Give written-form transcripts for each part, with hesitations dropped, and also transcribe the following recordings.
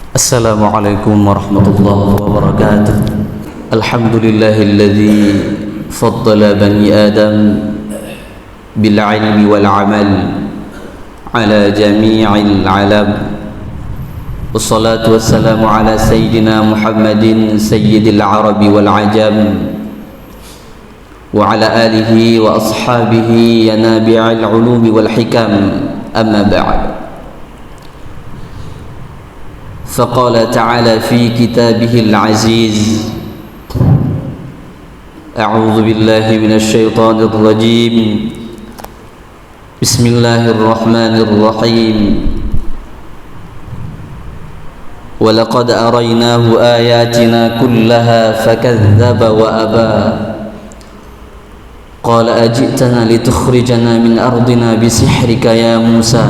Assalamualaikum warahmatullahi wabarakatuh. Alhamdulillahilladzi faddala bani Adam bil ilmi wal amal ala jami'il alam. Wassalatu wassalamu ala sayyidina Muhammadin sayyidil arabi wal ajam wa ala alihi wa ashabihi yanabi'il ulumi wal hikam. Amma ba'd. فقال تعالى في كتابه العزيز: أعوذ بالله من الشيطان الرجيم. بسم الله الرحمن الرحيم. ولقد أريناه آياتنا كلها فكذب وأبى قال أجئتنا لتخرجنا من أرضنا بسحرك يا موسى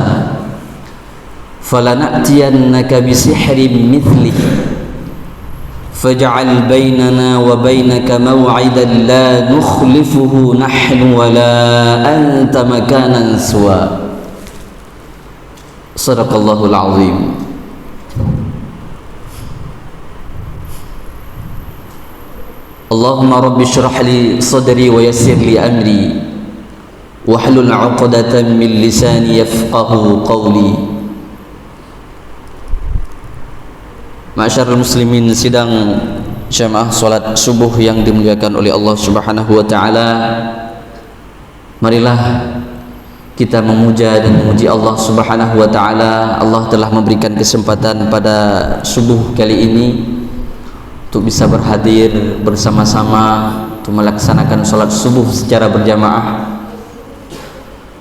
فلنأتينك بسحر مثله فاجعل بيننا وبينك موعدا لا نخلفه نحن ولا أنت مكانا سوى. صدق الله العظيم. اللهم رب اشرح لي صدري ويسر لي أمري واحلل عقدة من لساني يفقه قولي. Ma'asyiral muslimin, sidang jamaah salat subuh yang dimuliakan oleh Allah Subhanahu wa taala. Marilah kita memuja dan memuji Allah Subhanahu wa taala. Allah telah memberikan kesempatan pada subuh kali ini untuk bisa berhadir bersama-sama untuk melaksanakan salat subuh secara berjamaah.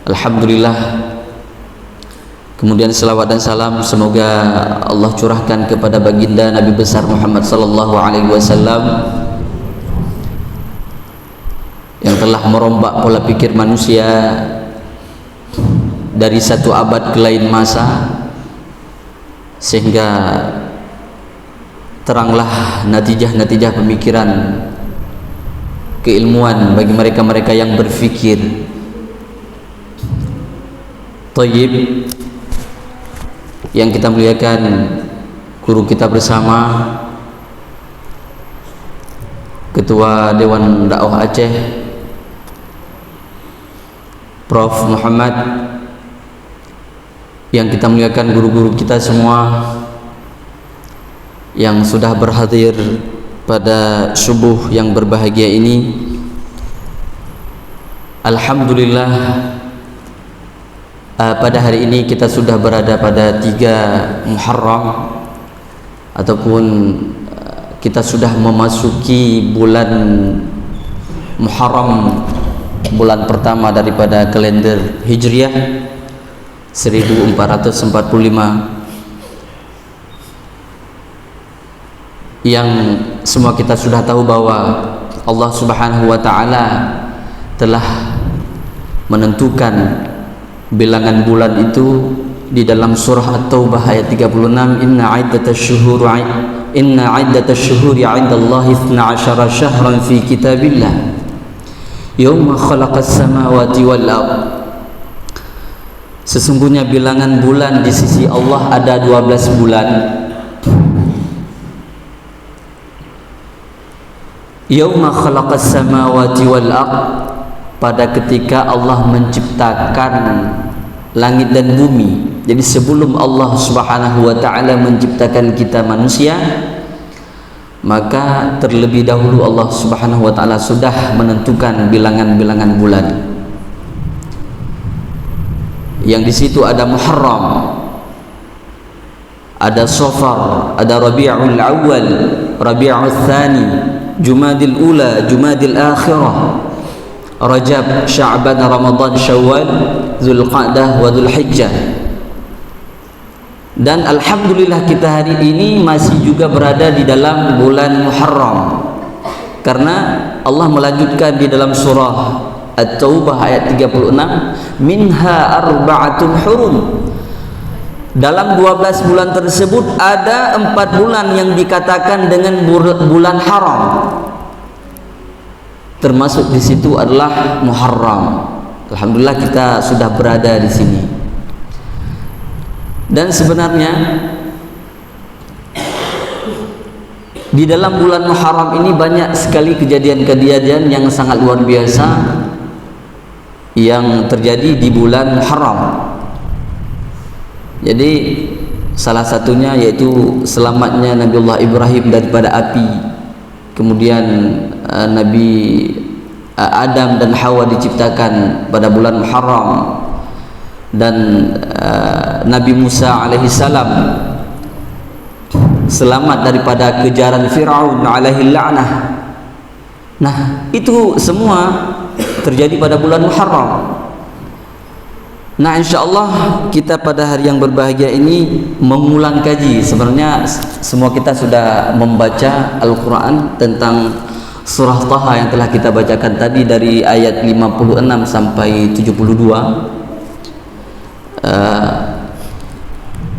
Alhamdulillah. Kemudian selawat dan salam semoga Allah curahkan kepada baginda Nabi besar Muhammad sallallahu alaihi wasallam yang telah merombak pola pikir manusia dari satu abad ke lain masa, sehingga teranglah natijah-natijah pemikiran keilmuan bagi mereka-mereka yang berfikir. Thayyib, yang kita muliakan guru kita bersama, Ketua Dewan Dakwah Aceh Prof. Muhammad, yang kita muliakan guru-guru kita semua yang sudah berhadir pada subuh yang berbahagia ini. Alhamdulillah, pada hari ini kita sudah berada pada 3 Muharram, ataupun kita sudah memasuki bulan Muharram, bulan pertama daripada kalender Hijriah 1445, yang semua kita sudah tahu bahwa Allah Subhanahu wa taala telah menentukan bilangan bulan itu di dalam surah At-Taubah ayat 36. Inna iddatash syuhuri 'indallahi 12 syahran fi kitabillah yauma khalaqas samawati wal ard. Sesungguhnya bilangan bulan di sisi Allah ada 12 bulan. Yauma khalaqas samawati wal ard, pada ketika Allah menciptakan langit dan bumi. Jadi sebelum Allah Subhanahu wa taala menciptakan kita manusia, maka terlebih dahulu Allah Subhanahu wa taala sudah menentukan bilangan-bilangan bulan. Yang di situ ada Muharram, ada Safar, ada Rabiul Awal, Rabiul Tsani, Jumadil Ula, Jumadil Akhirah, Rajab, Sya'ban, Ramadan, Syawal, Zulqa'dah, wa Zulhijjah. Dan alhamdulillah kita hari ini masih juga berada di dalam bulan Muharram, karena Allah melanjutkan di dalam surah At-Taubah ayat 36, minha arba'atun hurum. Dalam 12 bulan tersebut ada 4 bulan yang dikatakan dengan bulan haram. Termasuk di situ adalah Muharram. Alhamdulillah kita sudah berada di sini. Dan sebenarnya di dalam bulan Muharram ini banyak sekali kejadian-kejadian yang sangat luar biasa yang terjadi di bulan Muharram. Jadi salah satunya yaitu selamatnya Nabiullah Ibrahim daripada api. Kemudian Nabi Adam dan Hawa diciptakan pada bulan Muharram, dan Nabi Musa alaihissalam selamat daripada kejaran Fir'aun alaihi la'nah. Nah, itu semua terjadi pada bulan Muharram. Nah, insyaallah kita pada hari yang berbahagia ini mengulang kaji. Sebenarnya semua kita sudah membaca Al-Quran tentang surah Taha yang telah kita bacakan tadi dari ayat 56 sampai 72.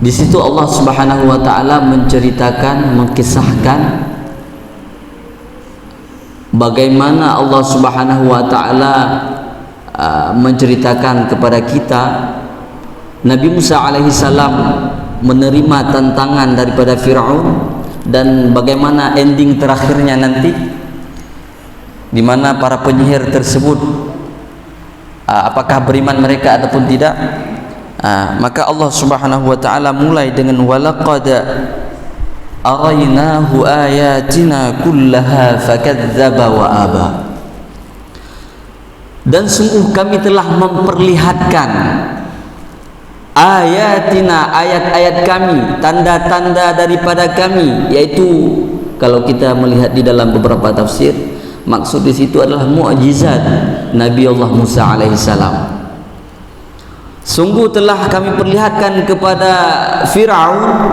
Di situ Allah Subhanahu wa taala menceritakan, mengkisahkan bagaimana Allah Subhanahu wa taala menceritakan kepada kita Nabi Musa alaihi salam menerima tantangan daripada Fir'aun, dan bagaimana ending terakhirnya nanti, di mana para penyihir tersebut apakah beriman mereka ataupun tidak. Maka Allah Subhanahu wa taala mulai dengan walaqad arainahu ayatina kullaha fakadzdzaba wa aba. Dan sungguh kami telah memperlihatkan ayatina, ayat-ayat kami, tanda-tanda daripada kami, yaitu kalau kita melihat di dalam beberapa tafsir, maksud di situ adalah mukjizat Nabi Allah Musa alaihissalam. Sungguh telah kami perlihatkan kepada Fir'aun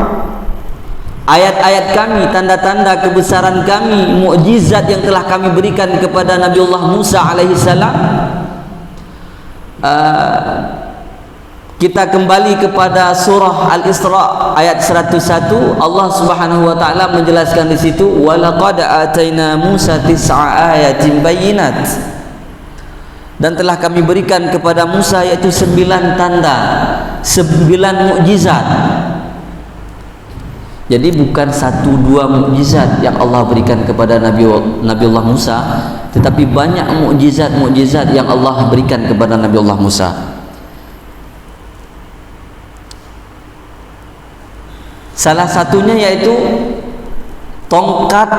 ayat-ayat kami, tanda-tanda kebesaran kami, mukjizat yang telah kami berikan kepada Nabi Allah Musa alaihissalam. Kita kembali kepada surah Al-Isra ayat 101. Allah Subhanahu wa taala menjelaskan di situ, walaqad ataina Musa tis'a ayatin bayyinat. Dan telah kami berikan kepada Musa yaitu 9 tanda, 9 mukjizat. Jadi bukan 1-2 mukjizat yang Allah berikan kepada Nabi Allah Musa, tetapi banyak mukjizat yang Allah berikan kepada Nabi Allah Musa. Salah satunya yaitu tongkat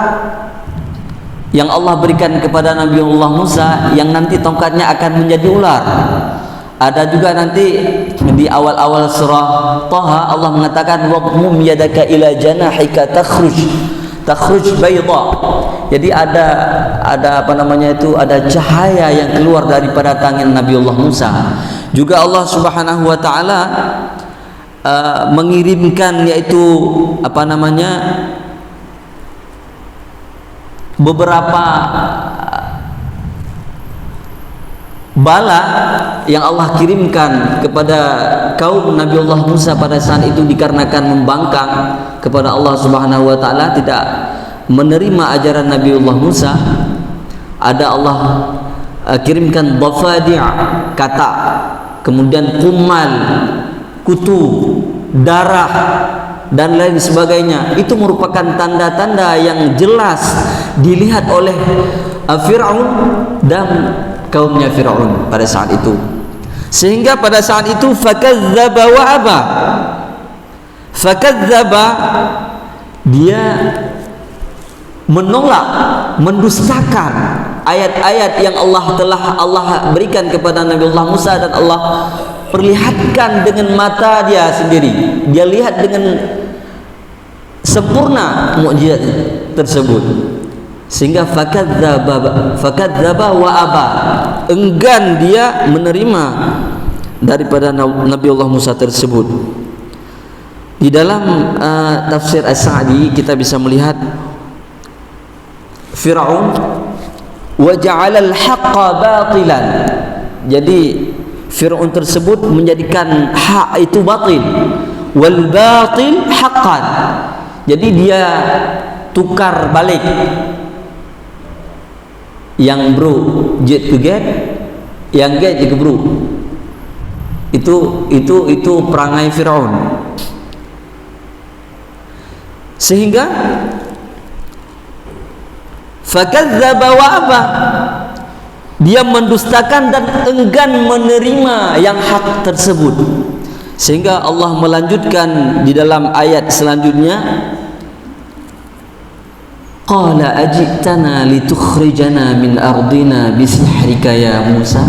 yang Allah berikan kepada Nabi Allah Musa, yang nanti tongkatnya akan menjadi ular. Ada juga nanti di awal-awal surah Taha Allah mengatakan waqmum yadaka ila janahika takhruj bayda. Jadi ada apa namanya itu, ada cahaya yang keluar daripada tangan Nabi Allah Musa. Juga Allah Subhanahu wa taala mengirimkan yaitu apa namanya, beberapa bala yang Allah kirimkan kepada kaum Nabi Allah Musa pada saat itu, dikarenakan membangkang kepada Allah Subhanahu wa taala, tidak menerima ajaran Nabi Allah Musa. Ada Allah kirimkan dhafadi' kata, kemudian kumal, kutu, darah dan lain sebagainya. Itu merupakan tanda-tanda yang jelas dilihat oleh Fir'aun dan kaumnya Fir'aun pada saat itu, sehingga pada saat itu fakadzdzaba wa aba. Fakadzdzaba, dia menolak, mendustakan ayat-ayat yang Allah berikan kepada Nabi Allah Musa, dan Allah perlihatkan dengan mata dia sendiri. Dia lihat dengan sempurna mukjizat tersebut, sehingga fakadzdzaba wa aba, enggan dia menerima daripada Nabi Allah Musa tersebut. Di dalam tafsir As-Sa'di kita bisa melihat Fir'aun wa ja'ala al-haqqa batilan. Jadi Fir'aun tersebut menjadikan hak itu batil, wal batil haqqan. Jadi dia tukar balik, yang bro jet ke get, yang get ke bro. Itu perangai Fir'aun. Sehingga fakadzdzaba wa aba, dia mendustakan dan enggan menerima yang hak tersebut. Sehingga Allah melanjutkan di dalam ayat selanjutnya, qala ajitana litukhrijana min ardina bisihrika ya Musa.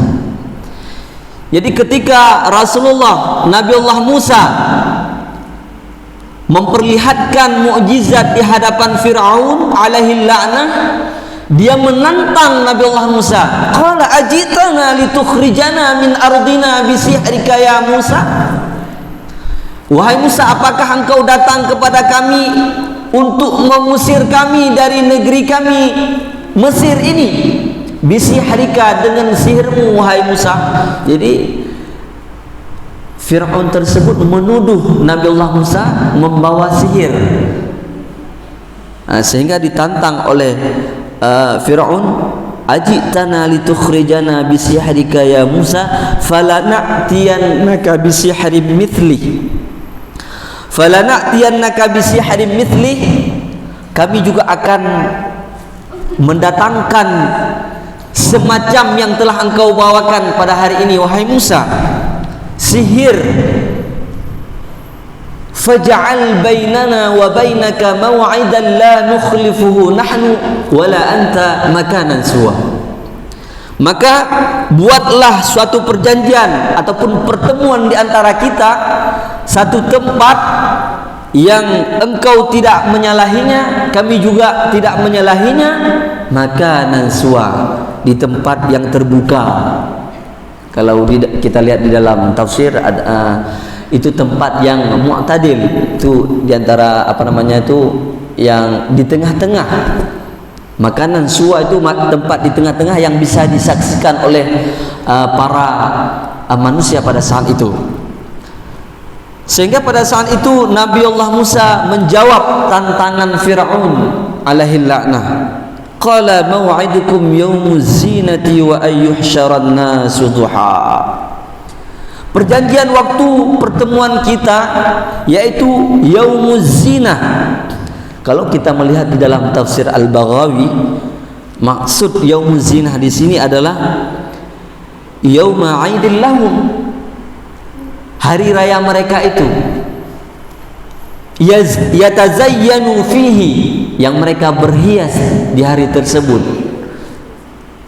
Jadi ketika Rasulullah Nabi Allah Musa memperlihatkan mukjizat di hadapan Fir'aun alaihi la'nah, dia menantang Nabi Allah Musa. Qala ajitana litukhrijana min ardina bisihrika ya Musa. Wahai Musa, apakah engkau datang kepada kami untuk mengusir kami dari negeri kami Mesir ini? Bisihrika, dengan sihirmu wahai Musa. Jadi Fir'aun tersebut menuduh Nabi Allah Musa membawa sihir. Sehingga ditantang oleh Fir'aun, ajitana litukhrijana bisihrika ya Musa falana'tiyannaka bisihrin mithli, falana'tiyannaka bisihrin mithli, kami juga akan mendatangkan semacam yang telah engkau bawakan pada hari ini wahai Musa, sihir. Faj'al bainana wa bainaka maw'idan la nukhlifuhu nahnu wala anta makanan suwa. Maka buatlah suatu perjanjian ataupun pertemuan di antara kita, satu tempat yang engkau tidak menyalahinya, kami juga tidak menyalahinya, makanan suwa, di tempat yang terbuka. Kalau kita lihat di dalam tafsir itu tempat yang mu'tadil, itu diantara yang di tengah-tengah. Makanan suwa itu tempat di tengah-tengah yang bisa disaksikan oleh para manusia pada saat itu. Sehingga pada saat itu Nabi Allah Musa menjawab tantangan Fir'aun alaihi la'nah. Qala maw'idukum yaumuz zinati wa ayyuhsyaran nasu duha. Perjanjian waktu pertemuan kita yaitu yaumuz zinah. Kalau kita melihat di dalam tafsir Al-Baghawi, maksud yaumuz zinah di sini adalah yauma 'aidil lahum, hari raya mereka itu, yatazayyanu fihi, yang mereka berhias di hari tersebut,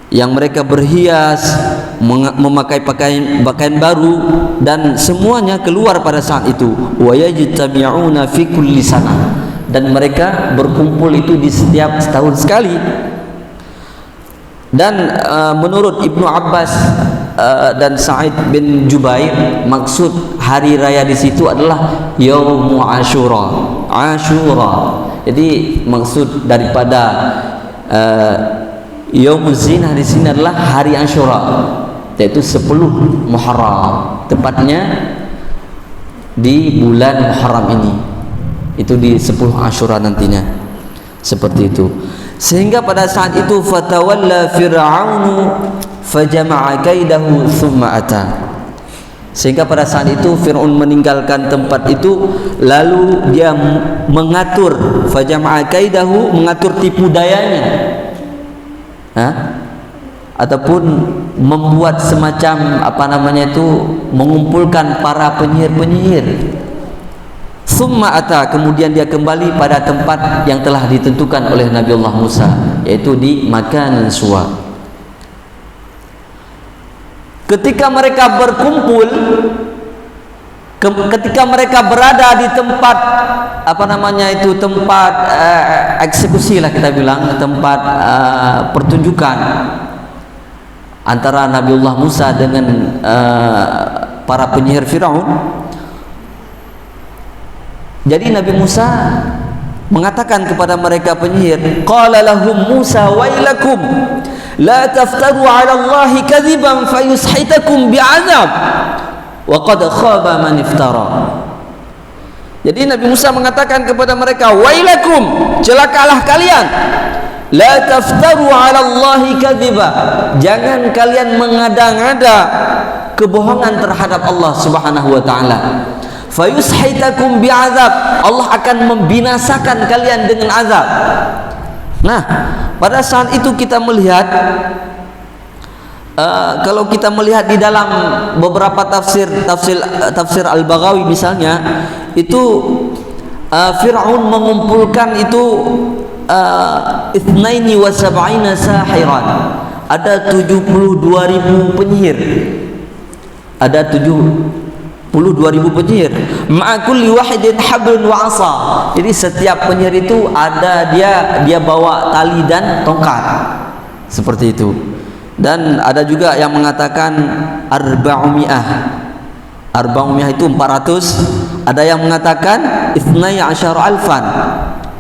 yang mereka berhias, memakai pakaian baru, dan semuanya keluar pada saat itu. Wa yajtami'una fi kulli sanah, dan mereka berkumpul itu di setiap setahun sekali. Dan menurut Ibnu Abbas dan Sa'id bin Jubair, maksud hari raya di situ adalah Yaumu Ashura. Ashura. Jadi maksud daripada Yaumuz Zinah di sini adalah hari Ashura, yaitu 10 Muharram. Tepatnya di bulan Muharram ini. Itu di 10 Ashura nantinya. Seperti itu. Sehingga pada saat itu fatawalla fir'aunu fajama'a kaidahu thumma ata. Sehingga pada saat itu Fir'aun meninggalkan tempat itu, lalu dia mengatur fajama'a kaidahu, mengatur tipu dayanya, ataupun membuat semacam mengumpulkan para penyihir-penyihir. Summa ata, kemudian dia kembali pada tempat yang telah ditentukan oleh Nabi Allah Musa, yaitu di makanan suwa. Ketika mereka berkumpul, ketika mereka berada di tempat tempat eksekusi lah kita bilang, tempat pertunjukan antara Nabi Allah Musa dengan para penyihir Fir'aun. Jadi Nabi Musa mengatakan kepada mereka penyihir, qala lahum Musa wailakum la taftaru 'ala Allahi kadhiban fayushitakum bi'adzab wa qad khaba man iftara. Jadi Nabi Musa mengatakan kepada mereka, wailakum, celakalah kalian, la taftaru 'ala Allahi kadhiba, jangan kalian mengada-ngada kebohongan terhadap Allah Subhanahu wa taala. fayushitakum bi'adzab, Allah akan membinasakan kalian dengan azab. Nah, pada saat itu kita melihat kalau kita melihat di dalam beberapa tafsir Al-Baghawi misalnya, itu Fir'aun mengumpulkan itu 72 sahiran, ada 72.000 penyihir, ada 72.000 penyihir, ma'akulli wahidin hablun wa 'asa. Jadi setiap penyihir itu ada dia bawa tali dan tongkat, seperti itu. Dan ada juga yang mengatakan arba'umiyah itu 400, ada yang mengatakan ithnai asyara alfan,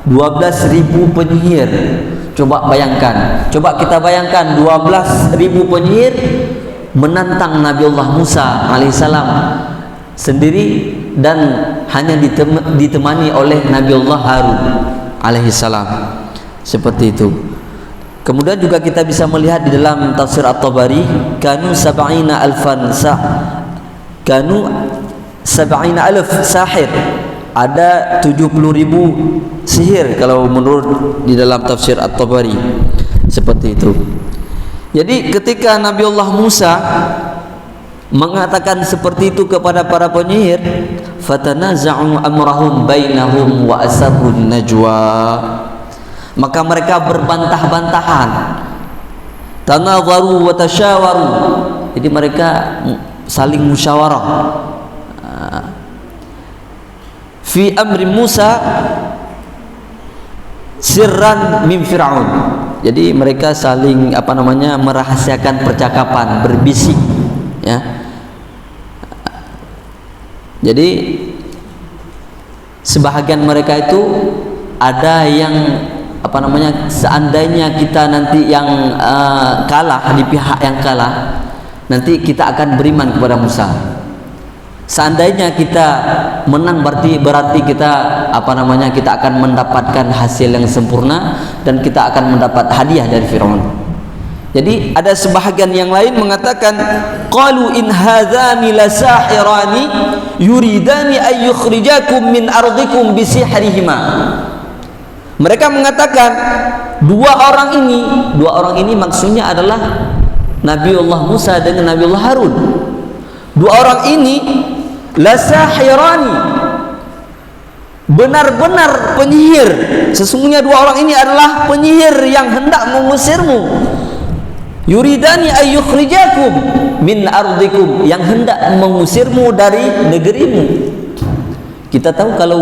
12.000 penyihir. Coba bayangkan, coba kita bayangkan 12.000 penyihir menantang Nabiullah Musa alaihissalam sendiri dan hanya ditemani oleh Nabiullah Harun alaihissalam, seperti itu. Kemudian juga kita bisa melihat di dalam tafsir At-Tabari, kanu 70.000 sahir, ada 70.000 sihir kalau menurut di dalam tafsir At-Tabari, seperti itu. Jadi ketika Nabiullah Musa mengatakan seperti itu kepada para penyihir, fatanaza'u amrahum bainahum wa asarrun najwa, maka mereka berbantah-bantahan, tanadharu wa tasyawaru, jadi mereka saling musyawarah fi amri Musa sirran min Fir'aun. Jadi mereka saling merahasiakan percakapan, berbisik, ya. Jadi sebahagian mereka itu ada yang seandainya kita nanti yang kalah, di pihak yang kalah, nanti kita akan beriman kepada Musa. Seandainya kita menang, berarti kita kita akan mendapatkan hasil yang sempurna dan kita akan mendapat hadiah dari Firaun. Jadi ada sebahagian yang lain mengatakan, qalu in hadzani lasahirani yuridani ay yukhrijakum min ardikum bisihrihima. Mereka mengatakan dua orang ini maksudnya adalah Nabiullah Musa dengan Nabiullah Harun. Dua orang ini lasahirani, benar-benar penyihir. Sesungguhnya dua orang ini adalah penyihir yang hendak mengusirmu. Yuridani ay yukhrijakum min ardikum, yang hendak mengusirmu dari negerimu. Kita tahu kalau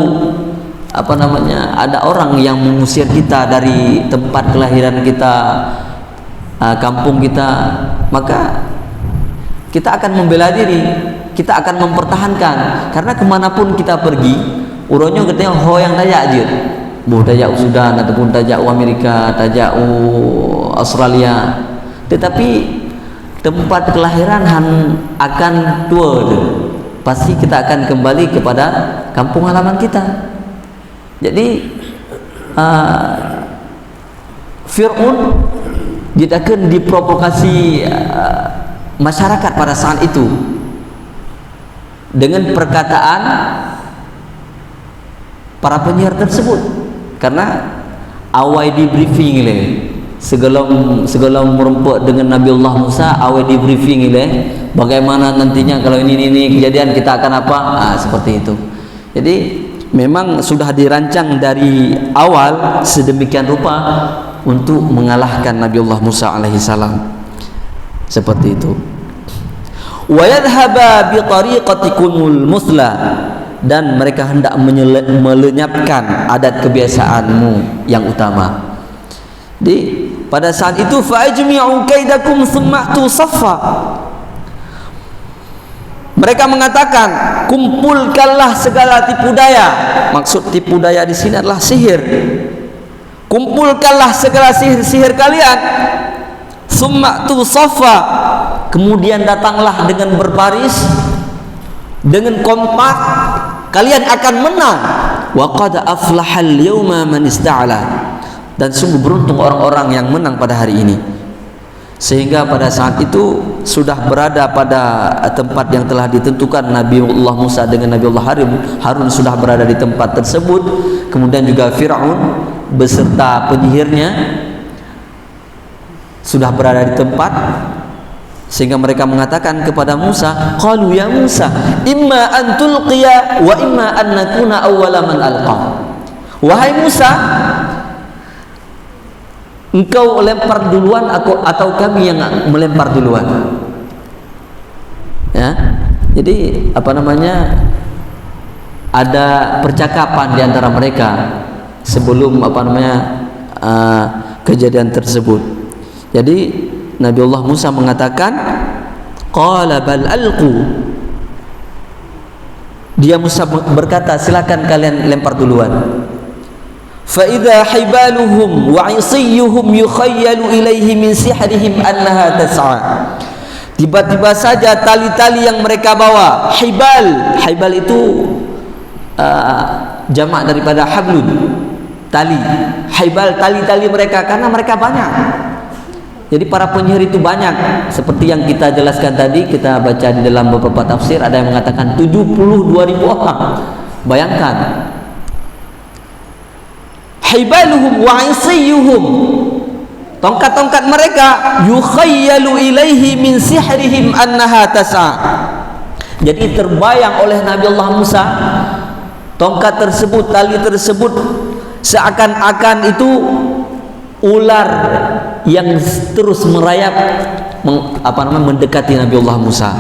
ada orang yang mengusir kita dari tempat kelahiran kita, kampung kita, maka kita akan membela diri, kita akan mempertahankan. Karena kemanapun kita pergi, uronyo katanya hoyang tajak aja, tajak Sudan ataupun tajak Amerika, tajak Australia. Tetapi tempat kelahiran akan tua, pasti kita akan kembali kepada kampung halaman kita. Jadi Fir'aun akan diprovokasi masyarakat pada saat itu dengan perkataan para penyihir tersebut, karena awal di briefing le segala merempuk dengan Nabiullah Musa, awal di briefing le bagaimana nantinya kalau ini kejadian kita akan apa, seperti itu. Jadi memang sudah dirancang dari awal sedemikian rupa untuk mengalahkan Nabiullah Musa alaihissalam, seperti itu. Wa yadhhaba bi tariqatikumul musla, dan mereka hendak melenyapkan adat kebiasaanmu yang utama. Jadi pada saat itu fa'ajmi'u kaidakum thumma tusaffa, mereka mengatakan kumpulkanlah segala tipu daya. Maksud tipu daya di sini adalah sihir. Kumpulkanlah segala sihir kalian. Summa tusaffa, kemudian datanglah dengan berbaris, dengan kompak, kalian akan menang. Wa qad aflahal yawma man ista'la, dan sungguh beruntung orang-orang yang menang pada hari ini. sehingga pada saat itu sudah berada pada tempat yang telah ditentukan. Nabiullah Musa dengan Nabiullah Harun sudah berada di tempat tersebut. Kemudian juga Fir'aun beserta penyihirnya sudah berada di tempat, sehingga mereka mengatakan kepada Musa, qalu ya Musa imma an tulqiya wa imma an nakuna awwala man alqa. Wahai Musa, engkau lempar duluan atau kami yang melempar duluan. Ya. Jadi ada percakapan di antara mereka sebelum kejadian tersebut. Jadi Nabiullah Musa mengatakan, qala bal alqu. Dia Musa berkata, silakan kalian lempar duluan. Fa idza hibaluhum wa 'isiyuhum yukhayyalu ilaihi min sihrihim annaha tas'a. Tiba-tiba saja tali-tali yang mereka bawa, hibal itu jamak daripada hablun, tali. Hibal, tali-tali mereka, karena mereka banyak. Jadi para penyihir itu banyak, seperti yang kita jelaskan tadi, kita baca di dalam beberapa tafsir, ada yang mengatakan 72.000 orang. Bayangkan, hibaluhum wa 'isiyuhum, tongkat-tongkat mereka, yukhayyalu ilaihi min sihrihim annaha tas'a. Jadi terbayang oleh Nabiullah Musa tongkat tersebut, tali tersebut, seakan-akan itu ular yang terus merayap mendekati Nabiullah Musa.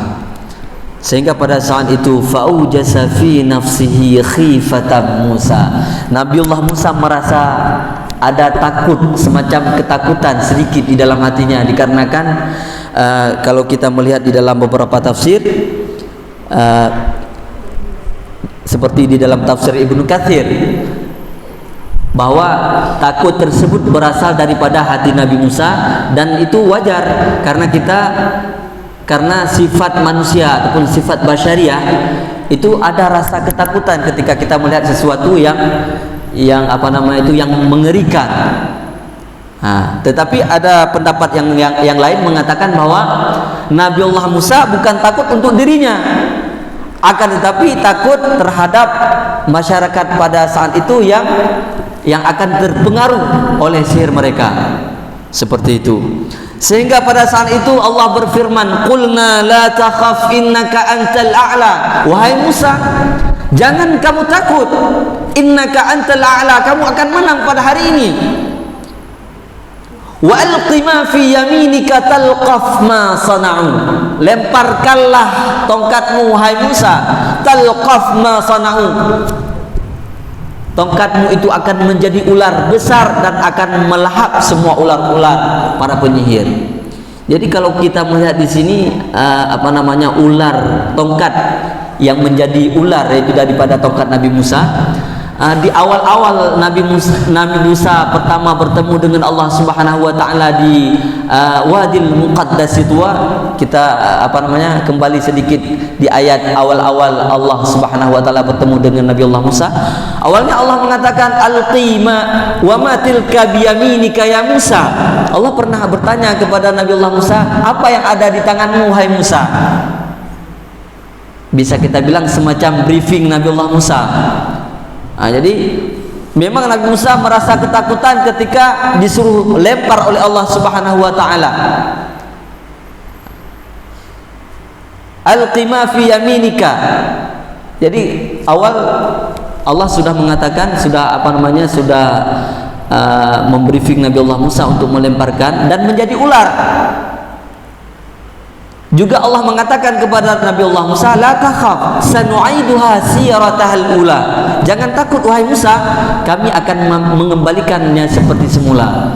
Sehingga pada saat itu faujasa fi nafsihi khifatan Musa. Nabiullah Musa merasa ada takut, semacam ketakutan sedikit di dalam hatinya, dikarenakan kalau kita melihat di dalam beberapa tafsir, seperti di dalam tafsir Ibnu Katsir, bahwa takut tersebut berasal daripada hati Nabi Musa, dan itu wajar karena sifat manusia ataupun sifat basyariah itu ada rasa ketakutan ketika kita melihat sesuatu yang mengerikan. Tetapi ada pendapat yang lain mengatakan bahwa Nabiullah Musa bukan takut untuk dirinya, akan tetapi takut terhadap masyarakat pada saat itu yang akan terpengaruh oleh sihir mereka. Seperti itu. Sehingga pada saat itu Allah berfirman, qulna la takhaf innaka antal a'la. Wahai Musa, jangan kamu takut, innaka antal a'la, kamu akan menang pada hari ini. Wa alqi ma fi yaminika talqaf ma sana'u. Lemparkanlah tongkatmu wahai Musa, talqaf ma sana'u. Tongkatmu itu akan menjadi ular besar dan akan melahap semua ular-ular para penyihir. Jadi kalau kita melihat di sini ular, tongkat yang menjadi ular, yaitu daripada tongkat Nabi Musa. Di awal-awal Nabi Musa pertama bertemu dengan Allah Subhanahu wa taala di Wadil Muqaddas Tuwa, kita kembali sedikit di ayat awal-awal Allah Subhanahu wa taala bertemu dengan Nabi Allah Musa. Awalnya Allah mengatakan alqima wa ma tilka biyaminika ya Musa. Allah pernah bertanya kepada Nabi Allah Musa, apa yang ada di tanganmu wahai Musa? Bisa kita bilang semacam briefing Nabi Allah Musa. Jadi memang Nabi Musa merasa ketakutan ketika disuruh lempar oleh Allah Subhanahu wa taala. Alqima fi yaminika. Jadi awal Allah sudah mengatakan, sudah membriefing Nabi Allah Musa untuk melemparkan dan menjadi ular. Juga Allah mengatakan kepada Nabi Allah Musa, la takhaf sanu'iduha siratahal ula. Jangan takut wahai Musa, kami akan mengembalikannya seperti semula.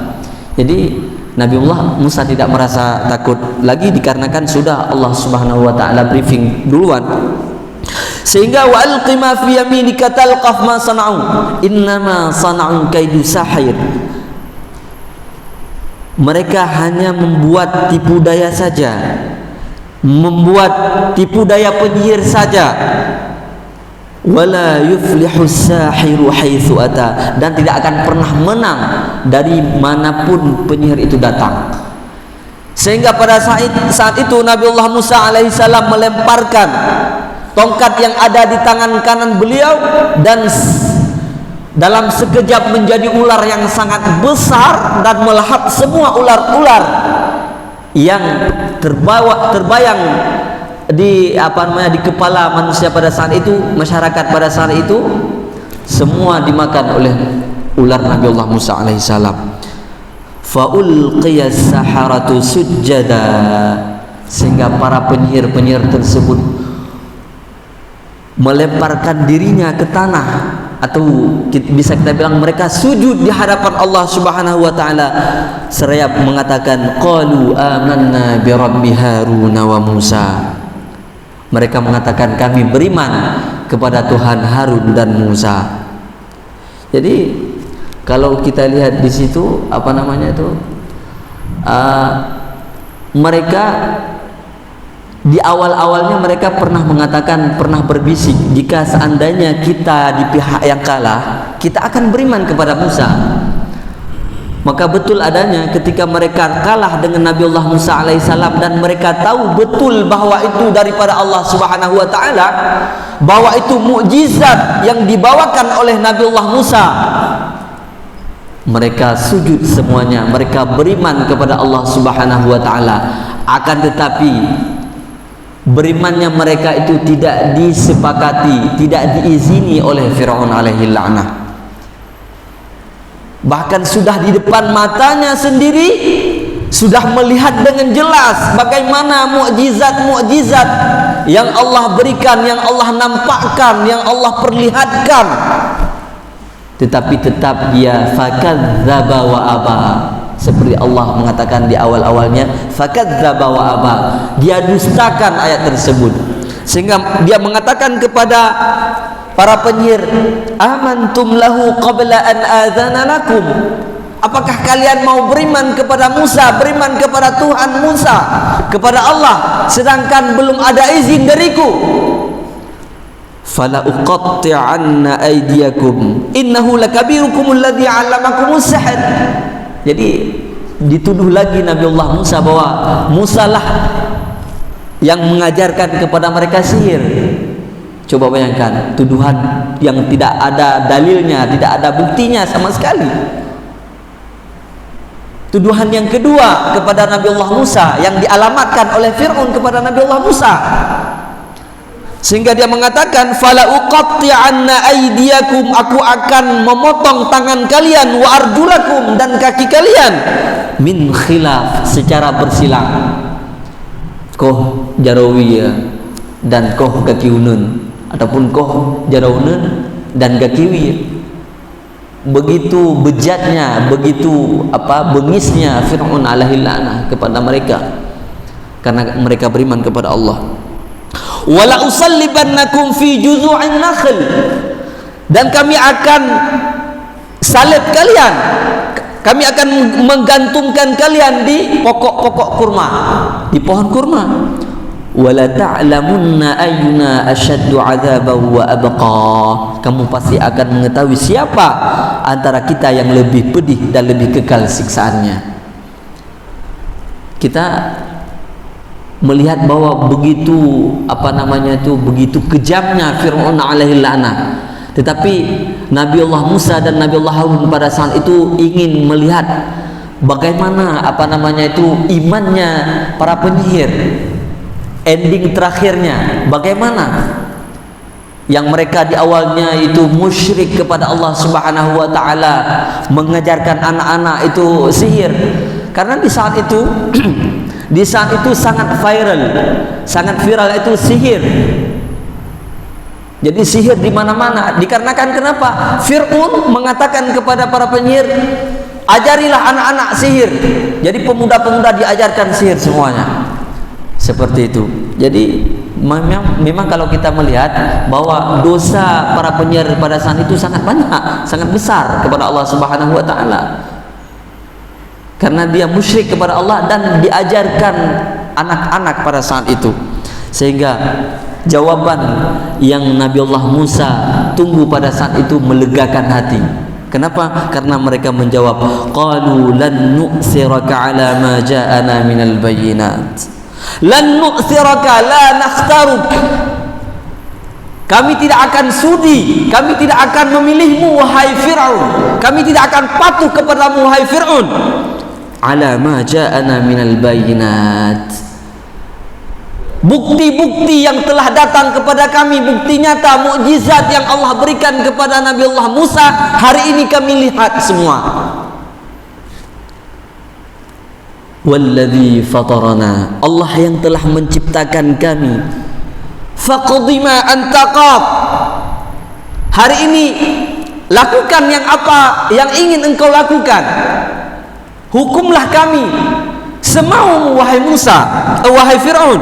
Jadi Nabi Allah Musa tidak merasa takut lagi, dikarenakan sudah Allah Subhanahu wa taala briefing duluan. Sehingga wa alqi ma fi yaminika talqaf ma sana'u innama sana'u kaidu sahir. Mereka hanya membuat tipu daya saja, membuat tipu daya penyihir saja. Wala yuflihu sahiru haitsu ata, dan tidak akan pernah menang dari manapun penyihir itu datang. Sehingga pada saat itu Nabiullah Musa alaihissalam melemparkan tongkat yang ada di tangan kanan beliau, dan dalam sekejap menjadi ular yang sangat besar dan melahap semua ular-ular yang terbayang di di kepala manusia pada saat itu, masyarakat pada saat itu, semua dimakan oleh ular Nabiullah Musa alaihissalam. Faulqiyas saharatu sujjada, sehingga para penyihir-penyihir tersebut melemparkan dirinya ke tanah, atau bisa kita bilang mereka sujud di hadapan Allah Subhanahu wa taala, seraya mengatakan qalu amanna bi rabbi Harun wa Musa. Mereka mengatakan kami beriman kepada Tuhan Harun dan Musa. Jadi kalau kita lihat di situ mereka di awal-awalnya mereka pernah mengatakan, pernah berbisik, jika seandainya kita di pihak yang kalah, kita akan beriman kepada Musa. Maka betul adanya ketika mereka kalah dengan Nabiullah Musa alaihissalam, dan mereka tahu betul bahwa itu daripada Allah Subhanahu wa taala, bahwa itu mukjizat yang dibawakan oleh Nabiullah Musa, mereka sujud semuanya, mereka beriman kepada Allah Subhanahu wa taala. Akan tetapi berimannya mereka itu tidak disepakati, tidak diizini oleh Fir'aun alaihi la'nah. Bahkan sudah di depan matanya sendiri sudah melihat dengan jelas bagaimana mukjizat-mukjizat yang Allah berikan, yang Allah nampakkan, yang Allah perlihatkan, tetapi tetap dia fakadzdzaba wa aba, seperti Allah mengatakan di awal-awalnya, fakadzdzaba wa aba, dia dustakan ayat tersebut. Sehingga dia mengatakan kepada para penyihir, amantum lahu qabla an adzana lakum, apakah kalian mau beriman kepada Musa, beriman kepada Tuhan Musa, kepada Allah, sedangkan belum ada izin dariku? Fala uqatti'anna aydiyakum innahu lakabirukum alladhi 'allamakumus sihr. Jadi dituduh lagi Nabiullah Musa bahwa Musa lah yang mengajarkan kepada mereka sihir. Coba bayangkan, tuduhan yang tidak ada dalilnya, tidak ada buktinya sama sekali. Tuduhan yang kedua kepada Nabiullah Musa yang dialamatkan oleh Fir'aun kepada Nabiullah Musa, sehingga dia mengatakan fala uqatti'anna aydiyakum, aku akan memotong tangan kalian, wa arjulakum, dan kaki kalian, min khilaf, secara bersilang, koh jarawiyah dan koh kakiunun, ataupun koh jarawunun dan kakiwiyah. Begitu bejatnya, begitu bengisnya Fir'aun alaihi la'nah kepada mereka karena mereka beriman kepada Allah. Wala usallibannakum fi juzu'in nakhl, dan kami akan salib kalian, kami akan menggantungkan kalian di pokok-pokok kurma, di pohon kurma. Wala ta'lamunna ayyuna asyaddu 'adzaban wa abqa, kamu pasti akan mengetahui siapa antara kita yang lebih pedih dan lebih kekal siksaannya. Kita melihat bahwa begitu begitu kejamnya Fir'aun alaihi la'nah, tetapi Nabiullah Musa dan Nabiullah Harun pada saat itu ingin melihat bagaimana imannya para penyihir, ending terakhirnya bagaimana, yang mereka di awalnya itu musyrik kepada Allah Subhanahu wa taala, mengajarkan anak-anak itu sihir, karena di saat itu sangat viral itu sihir. Jadi sihir di mana-mana, dikarenakan kenapa? Fir'aun mengatakan kepada para penyihir, ajarilah anak-anak sihir. Jadi pemuda-pemuda diajarkan sihir semuanya. Seperti itu. Jadi memang kalau kita melihat bahwa dosa para penyihir pada saat itu sangat banyak, sangat besar kepada Allah Subhanahu wa taala. Karena dia musyrik kepada Allah dan diajarkan anak-anak pada saat itu. Sehingga jawaban yang Nabiullah Musa tunggu pada saat itu melegakan hati, Kenapa? Karena mereka menjawab, qalu lan nu'siraka ala ma ja'ana minal bayyinat. Lan nu'siraka la nakhtaruk. Kami tidak akan sudi, kami tidak akan memilihmu wahai Fir'aun. Kami tidak akan patuh kepadamu wahai Fir'aun. Ala ma ja'ana minal bayyinat. Bukti-bukti yang telah datang kepada kami, bukti nyata, mukjizat yang Allah berikan kepada Nabi Allah Musa, hari ini kami lihat semua. Walladzi fatarana, Allah yang telah menciptakan kami. Faqdi ma anta qad, hari ini lakukan yang apa yang ingin engkau lakukan. Hukumlah kami semaumu wahai Musa, wahai Fir'aun.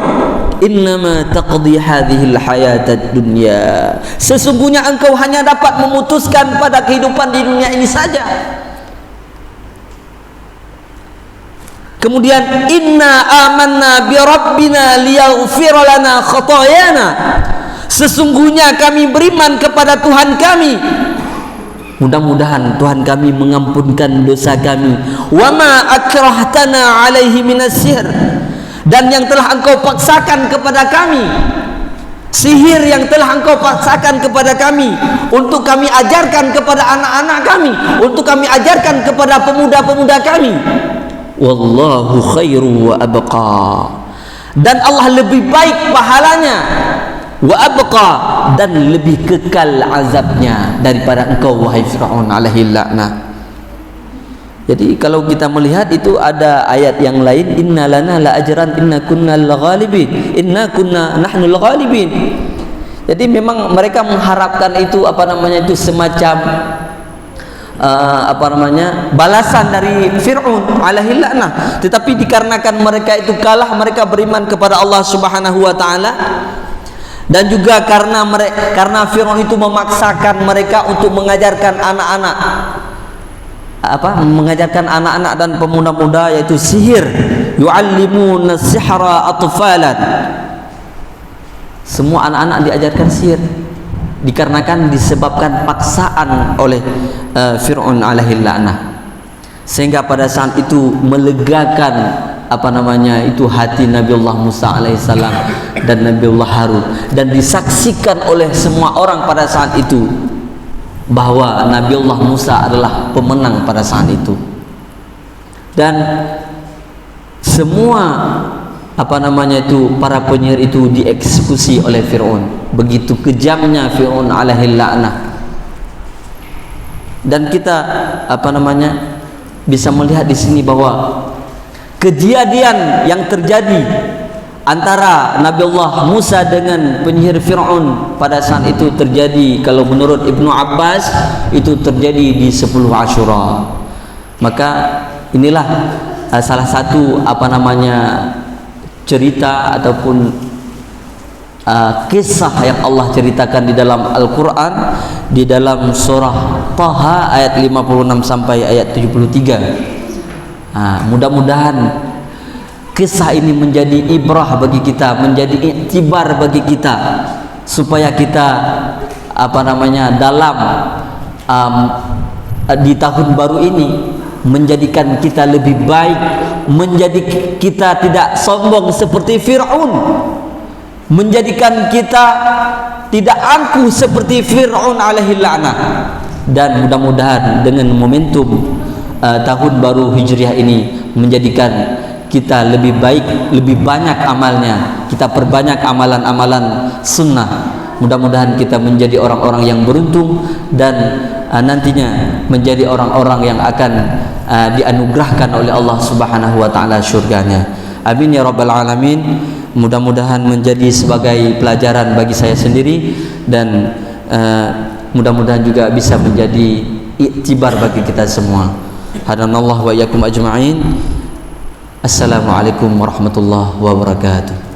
Innama taqdi hadhil hayatad dunya, sesungguhnya engkau hanya dapat memutuskan pada kehidupan di dunia ini saja. Kemudian inna amanna bi rabbina liyaghfir lana khatayana, sesungguhnya kami beriman kepada Tuhan kami, mudah-mudahan Tuhan kami mengampunkan dosa kami. Wa ma akrahtana alaihi minas sihr, dan yang telah engkau paksakan kepada kami, sihir yang telah engkau paksakan kepada kami, untuk kami ajarkan kepada anak-anak kami, untuk kami ajarkan kepada pemuda-pemuda kami. Wallahu khairu wa abqa, dan Allah lebih baik pahalanya, wa abqa, dan lebih kekal azabnya daripada engkau wahai Fir'aun alaihi la'nah. Jadi kalau kita melihat itu ada ayat yang lain, inna lana la ajran inna kunna al-ghalibin, inna kunna nahnul ghalibin. Jadi memang mereka mengharapkan itu itu semacam balasan dari Fir'aun alaihi la'nah. Tetapi dikarenakan mereka itu kalah, mereka beriman kepada Allah Subhanahu wa taala, dan juga karena Fir'aun itu memaksakan mereka untuk mengajarkan anak-anak dan pemuda-pemuda, yaitu sihir. Yu'allimuna sihra atfalan, semua anak-anak diajarkan sihir, dikarenakan disebabkan paksaan oleh Fir'aun alaihi la'nah, sehingga pada saat itu melegakan hati Nabiullah Musa alaihissalam dan Nabiullah Harun, dan disaksikan oleh semua orang pada saat itu bahwa Nabiullah Musa adalah pemenang pada saat itu. Dan semua para penyihir itu dieksekusi oleh Fir'aun. Begitu kejamnya Fir'aun alaihi la'nah. Dan kita bisa melihat di sini bahwa kejadian yang terjadi antara Nabiullah Musa dengan penyihir Fir'aun pada saat itu terjadi, kalau menurut Ibnu Abbas, itu terjadi di 10 Asyura. Maka inilah salah satu cerita ataupun kisah yang Allah ceritakan di dalam Al-Quran, di dalam surah Taha ayat 56 sampai ayat 73. Mudah-mudahan kisah ini menjadi ibrah bagi kita, menjadi iktibar bagi kita, supaya kita dalam di tahun baru ini menjadikan kita lebih baik, menjadi kita tidak sombong seperti Fir'aun, menjadikan kita tidak angkuh seperti Fir'aun alaihi la'nah. Dan mudah-mudahan dengan momentum tahun baru Hijriah ini menjadikan kita lebih baik, lebih banyak amalnya, kita perbanyak amalan-amalan sunnah. Mudah-mudahan kita menjadi orang-orang yang beruntung, dan nantinya menjadi orang-orang yang akan dianugerahkan oleh Allah Subhanahu wa taala surganya. Amin ya rabbal alamin. Mudah-mudahan menjadi sebagai pelajaran bagi saya sendiri, dan mudah-mudahan juga bisa menjadi iktibar bagi kita semua. Hadanallahu wa iyyakum ajma'in. Assalamualaikum warahmatullahi wabarakatuh.